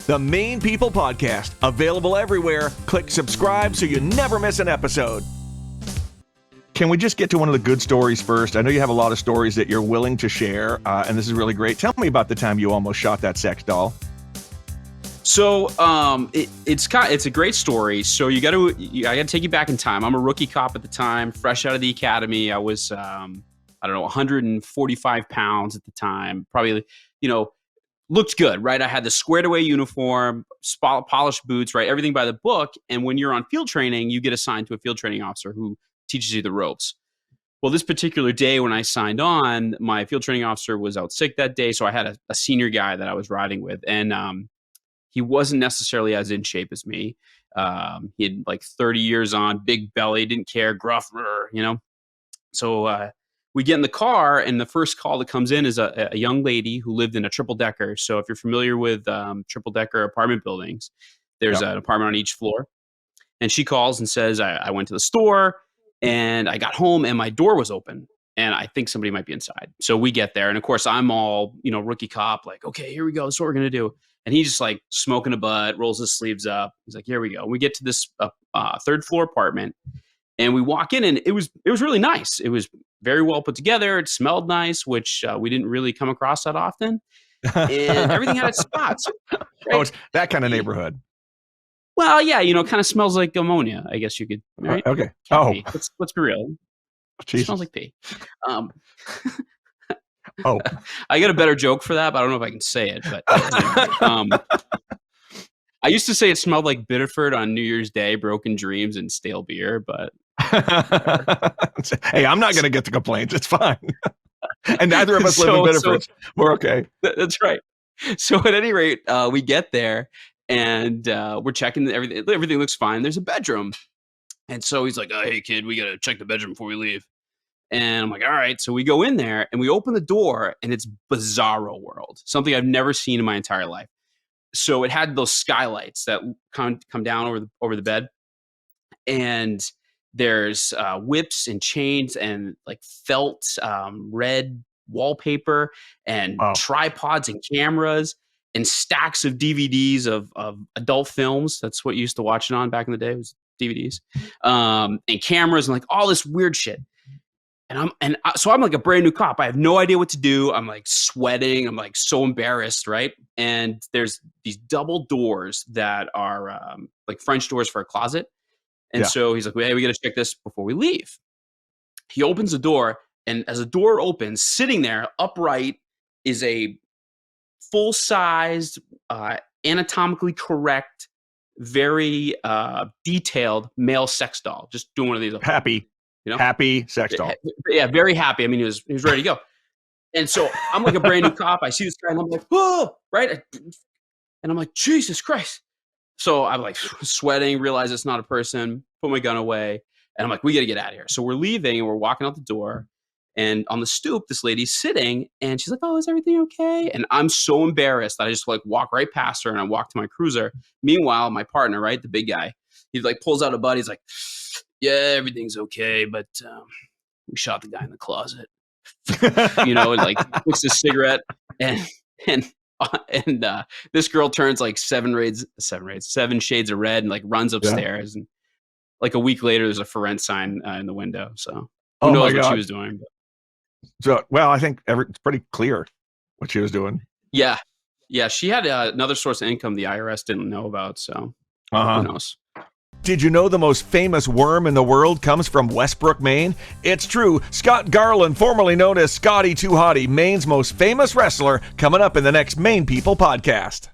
The Maine People Podcast, available everywhere. Click subscribe so you never miss an episode. Can we just get to one of the good stories first? I know you have a lot of stories that you're willing to share, and this is really great. Tell me about the time you almost shot that sex doll. So it's a great story. So I got to take you back in time. I'm a rookie cop at the time, fresh out of the academy. I was 145 pounds at the time. Probably, looked good, right? I had the squared away uniform, polished boots, right? Everything by the book. And when you're on field training, you get assigned to a field training officer who teaches you the ropes. Well, this particular day when I signed on, my field training officer was out sick that day. So I had a senior guy that I was riding with. And he wasn't necessarily as in shape as me. He had like 30 years on, big belly, didn't care, gruff, So we get in the car, and the first call that comes in is a young lady who lived in a triple decker. So if you're familiar with triple decker apartment buildings, there's an apartment on each floor. And she calls and says, I went to the store and I got home and my door was open and I think somebody might be inside. So we get there. And of course, I'm all, rookie cop, like, okay, here we go. This is what we're going to do. And he's just like smoking a butt, rolls his sleeves up. He's like, here we go. We get to this third floor apartment. And we walk in, and it was really nice. It was very well put together. It smelled nice, which we didn't really come across that often. And everything had its spots. Right? Oh, it's that kind of neighborhood. Well, yeah, kind of smells like ammonia, I guess you could. Right? Okay. Pee. Let's be real. Jesus. It smells like pee. Oh, I got a better joke for that, but I don't know if I can say it. But I used to say it smelled like Biddeford on New Year's Day, broken dreams, and stale beer, but hey, I'm not going to get the complaints. It's fine. And neither of us live in Biddeford. We're okay. That's right. So at any rate, we get there and we're checking everything. Everything looks fine. There's a bedroom. And so he's like, oh, hey, kid, we got to check the bedroom before we leave. And I'm like, all right. So we go in there and we open the door, and it's bizarro world, something I've never seen in my entire life. So it had those skylights that come down over the bed. And there's whips and chains and like felt red wallpaper and tripods and cameras and stacks of DVDs of adult films. That's what you used to watch it on back in the day, was DVDs, and cameras and like all this weird shit. So I'm like a brand new cop. I have no idea what to do. I'm like sweating. I'm like so embarrassed, right? And there's these double doors that are like French doors for a closet. And so he's like, hey, we got to check this before we leave. He opens the door, and as the door opens, sitting there upright is a full-sized, anatomically correct, very detailed male sex doll. Just doing one of these. Happy sex doll. Yeah, very happy. I mean, he was ready to go. And so I'm like a brand new cop. I see this guy, and I'm like, oh, right? And I'm like, Jesus Christ. So I'm like sweating, realize it's not a person, put my gun away. And I'm like, we got to get out of here. So we're leaving and we're walking out the door. And on the stoop, this lady's sitting and she's like, oh, is everything okay? And I'm so embarrassed that I just like walk right past her and I walk to my cruiser. Meanwhile, my partner, right, the big guy, he like pulls out a butt. He's like, yeah, everything's okay. But we shot the guy in the closet, and like puts a cigarette and this girl turns like seven shades of red and like runs upstairs. And like a week later, there's a for rent sign in the window. So who knows what she was doing? But. So, well, I think it's pretty clear what she was doing. Yeah. She had another source of income the IRS didn't know about. So who knows? Did you know the most famous worm in the world comes from Westbrook, Maine? It's true. Scott Garland, formerly known as Scotty Too Hottie, Maine's most famous wrestler, coming up in the next Maine People podcast.